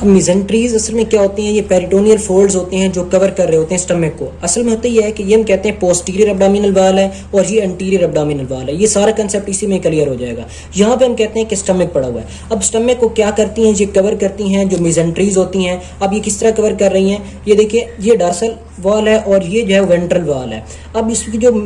अब मिजेंट्रीज असल में क्या होती हैं, ये पेरिटोनियल फोल्ड्स होते हैं जो कवर कर रहे होते हैं स्टमक को। असल में होता ये है कि ये हम कहते हैं पोस्टीरियर एब्डोमिनल वाल है और ये एंटीरियर एब्डोमिनल वाल है। ये सारा कंसेप्ट इसी में क्लियर हो जाएगा। यहाँ पे हम कहते हैं कि स्टमक पड़ा हुआ है। अब स्टमक को क्या करती हैं, ये कवर करती हैं जो मिजेंट्रीज होती हैं। अब ये किस तरह कवर कर रही हैं, ये देखिए ये डॉर्सल वॉल है और ये जो है वेंट्रल वॉल है। अब इसकी जो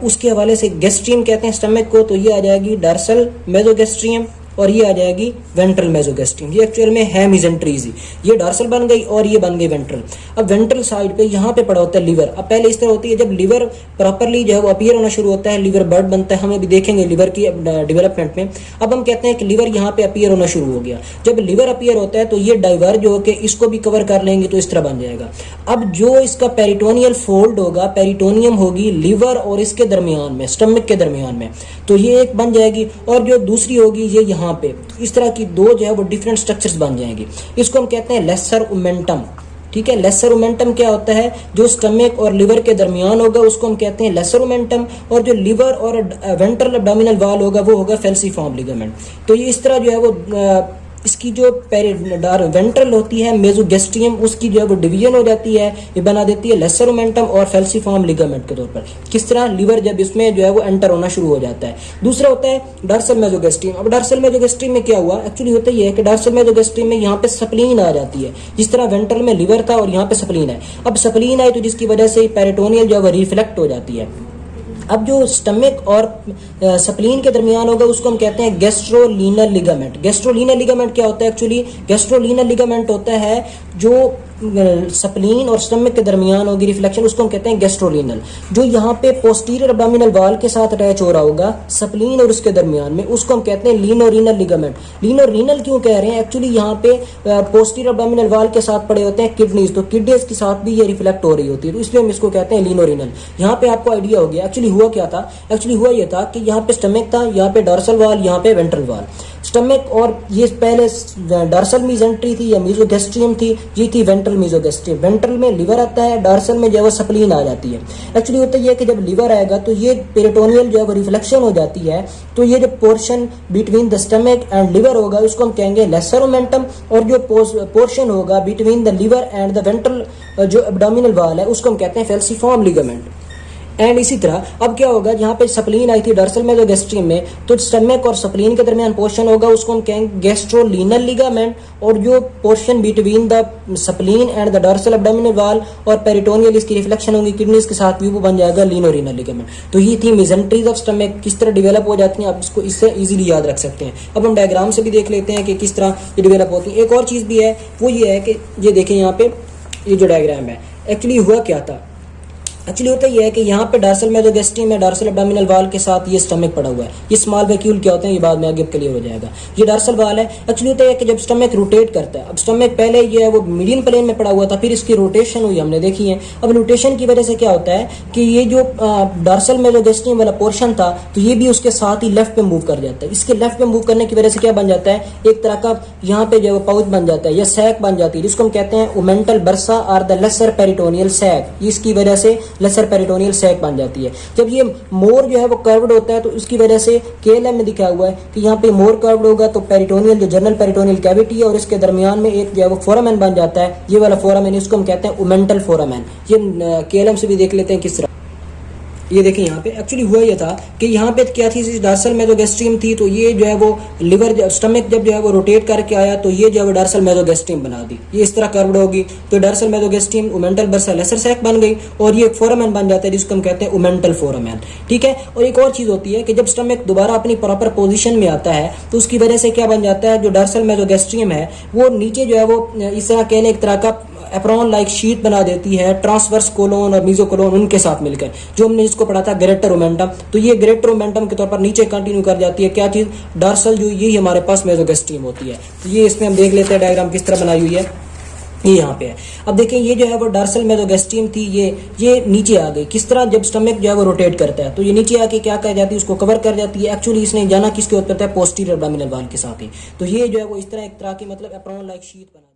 उसके हवाले से गैस्ट्रियम कहते हैं स्टमक को, तो ये आ जाएगी डॉर्सल मेसोगैस्ट्रियम और ये आ जाएगी वेंट्रल मेसोगैस्ट्रियम। ये एक्चुअल में है मिजेंट्रीज ही, ये डॉर्सल बन गई और ये बन गई वेंट्रल। अब वेंट्रल साइड पे यहाँ पे पड़ा होता है लिवर। अब पहले इस तरह होती है, जब लिवर प्रॉपरली जो है वो अपीयर होना शुरू होता है, लिवर बर्ड बनता है, हम अभी देखेंगे लिवर की डेवलपमेंट में। अब हम कहते हैं कि लिवर यहाँ पे अपीयर होना शुरू हो गया। जब लिवर अपीयर होता है तो ये डाइवर्ज होकर इसको भी कवर कर लेंगे, तो इस तरह बन जाएगा। अब जो इसका पेरिटोनियल फोल्ड होगा, पेरिटोनियम होगी लिवर और इसके दरमियान में, स्टमक के दरमियान में, तो ये एक बन जाएगी। और जो दूसरी होगी ये यहाँ पे, तो इस तरह की दो जो है वो डिफरेंट स्ट्रक्चर्स बन जाएंगी। इसको हम कहते हैं लेसर ओमेंटम। ठीक है, लेसर ओमेंटम क्या होता है, जो स्टमक और लिवर के दरमियान होगा उसको हम कहते हैं लेसर ओमेंटम, और जो लिवर और वेंट्रल एब्डोमिनल वॉल होगा वो होगा फेल्सीफॉर्म लिगामेंट। तो ये इस तरह जो है वो इसकी जो वेंट्रल होती है मेसोगैस्ट्रियम, उसकी जो है वो डिवीजन हो जाती है, ये बना देती है लेसर ओमेंटम और फेल्सीफॉर्म लिगामेंट के तौर पर। किस तरह, लिवर जब इसमें जो है वो एंटर होना शुरू हो जाता है। दूसरा होता है डॉर्सल मेसोगैस्ट्रियम। अब डॉर्सल मेसोगैस्ट्रियम में क्या हुआ, एक्चुअली होता ही है कि डॉर्सल मेसोगैस्ट्रियम में यहाँ पे स्प्लीन आ जाती है। जिस तरह वेंट्रल में लिवर था और यहाँ पे स्प्लीन है। अब स्प्लीन आई तो जिसकी वजह से पेरिटोनियल जो है वो रिफ्लेक्ट हो जाती है। अब जो स्टमक और स्प्लीन के दरमियान होगा उसको हम कहते हैं गैस्ट्रोलीनल लिगामेंट। गैस्ट्रोलीनल लिगामेंट क्या होता है, एक्चुअली गैस्ट्रोलीनल लिगामेंट होता है जो स्प्लीन और स्टमक के दरमियान होगी रिफ्लेक्शन, उसको हम कहते हैं गैस्ट्रोलीनल। जो यहाँ पे पोस्टीरियर एब्डोमिनल वॉल के साथ अटैच हो रहा होगा स्प्लीन और उसके दरमियान में, उसको हम कहते हैं लीनोरीनल लिगामेंट। लीनोरीनल क्यों कह रहे हैं, एक्चुअली यहाँ पे पोस्टीरियर एब्डोमिनल वॉल के साथ पड़े होते हैं किडनीज, तो किडनीज के साथ भी ये रिफ्लेक्ट हो रही होती है, तो इसलिए हम इसको कहते हैं लीनोरीनल। यहाँ पे आपको आइडिया हो गया एक्चुअली हुआ क्या था। एक्चुअली हुआ ये था कि यहाँ पे स्टमक था, यहाँ पे डॉर्सल वॉल, यहाँ पे वेंट्रल वॉल। स्टमक और ये पहले डॉर्सल मेसेंट्री थी या मेसोगैस्ट्रियम थी, ये थी वेंट्रल मेसोगैस्ट्रियम। वेंट्रल में लिवर आता है, डॉर्सल में जो है वो स्प्लीन आ जाती है। एक्चुअली होता है कि जब लिवर आएगा तो ये पेरिटोनियल जो है वो रिफ्लेक्शन हो जाती है, तो ये जो portion between the stomach and liver होगा उसको हम कहेंगे लेसर ओमेंटम, और जो पोर्शन होगा between the liver and the ventral जो एब्डोमिनल वॉल है उसको हम कहते हैं फेल्सीफॉर्म लिगामेंट। एंड इसी तरह अब क्या होगा, जहाँ पे स्प्लीन आई थी डॉर्सल मेसोगैस्ट्रियम में, तो स्टमक और स्प्लीन के दरमियान पोर्शन होगा उसको हम कहेंगे गैस्ट्रोलीनल लिगामेंट, और जो portion between the spleen and the dorsal abdominal wall और पेरिटोनियल इसकी रिफ्लेक्शन होगी किडनीज के साथ भी, वो बन जाएगा लीनोरीनल लिगामेंट। तो ये थी मेसेंट्रीज ऑफ स्टमक, किस तरह डेवलप हो जाती हैं, आप इसको इससे इजीली याद रख सकते हैं। अब हम डायग्राम से भी देख लेते हैं कि किस तरह ये डेवलप होती है। एक और चीज़ भी है, वो ये है कि ये देखें यहाँ पे ये जो डायग्राम है, एक्चुअली हुआ क्या था। एक्चुअली होता ही है कि यहाँ पे डॉर्सल मेसोगैस्ट्रियम है, डॉर्सल एब्डोमिनल वॉल के साथ ये स्टमक पड़ा हुआ है। ये स्मॉल वैक्यूल क्या होते हैं ये बाद में आगे क्लियर हो जाएगा। ये डॉर्सल वॉल है। एक्चुअली होता है कि जब स्टमक रोटेट करता है, अब स्टमक पहले ये है वो मीडियन प्लेन में पड़ा हुआ था, फिर इसकी रोटेशन हुई हमने देखी है। अब रोटेशन की वजह से क्या होता है कि ये जो डॉर्सल मेसोगैस्ट्रियम वाला पोर्शन था तो ये भी उसके साथ ही लेफ्ट पे मूव कर जाता है। इसके लेफ्ट पे मूव करने की वजह से क्या बन जाता है, एक तरह का यहाँ पे जो पाउच बन जाता है या सैक बन जाती है, जिसको हम कहते हैं ओमेंटल बर्सा और द लेसर पेरिटोनियल सैक। इसकी वजह से लेसर पेरिटोनियल सैक बन जाती है। जब ये मोर जो है वो कर्व्ड होता है तो इसकी वजह से केएलएम में दिखा हुआ है कि यहाँ पे मोर कर्व्ड होगा तो पेरिटोनियल जो जनरल पेरिटोनियल कैविटी है और इसके दरमियान में एक जो है वो फोरामेन बन जाता है। ये वाला फोरामेन इसको हम कहते हैं ओमेंटल फोरामेन। ये केएलएम से भी देख लेते हैं किस तरह। ये देखें यहाँ पे एक्चुअली हुआ ये था कि यहाँ पे क्या थी, डॉर्सल मेसोगैस्ट्रियम थी, तो ये जो है वो लिवर स्टमक जब जो है वो रोटेट करके आया तो ये जो है वो डॉर्सल मेसोगैस्ट्रियम बना दी। ये इस तरह कर्व्ड होगी तो डॉर्सल मेसोगैस्ट्रियम ओमेंटल बर्सा लेसर सैक बन गई और ये फोरामेन बन जाता है जिसको हम कहते हैं ओमेंटल फोरामेन। ठीक है, और एक और चीज़ होती है कि जब स्टमक दोबारा अपनी प्रॉपर पोजिशन में आता है तो उसकी वजह से क्या बन जाता है, जो डॉर्सल मेसोगैस्ट्रियम है वो नीचे जो है वो इस तरह कहने एक तरह का एप्रॉन लाइक शीट बना देती है ट्रांसवर्स कोलोन और मीजोकोलोन उनके साथ मिलकर, जो हमने इसको पढ़ा था ग्रेटर ओमेंटम। तो ये ग्रेटर ओमेंटम के तौर पर नीचे कंटिन्यू कर जाती है क्या चीज़, डॉर्सल, जो यही हमारे पास मेसोगैस्ट्रियम होती है। तो ये इसमें हम देख लेते हैं डायग्राम किस तरह बनाई हुई है। ये यहाँ पे है। अब देखें ये जो है वो डॉर्सल मेसोगैस्ट्रियम थी, ये नीचे आ गई। किस तरह, जब स्टमक जो है वो रोटेट करता है तो ये नीचे आके क्या कर जाती है, उसको कवर कर जाती है। एक्चुअली इसने जाना किसके ओर करता है, पोस्टीरियर एब्डोमिनल वॉल के साथ ही। तो ये जो है वो इस तरह एक तरह की मतलब एप्रॉन लाइक शीट बना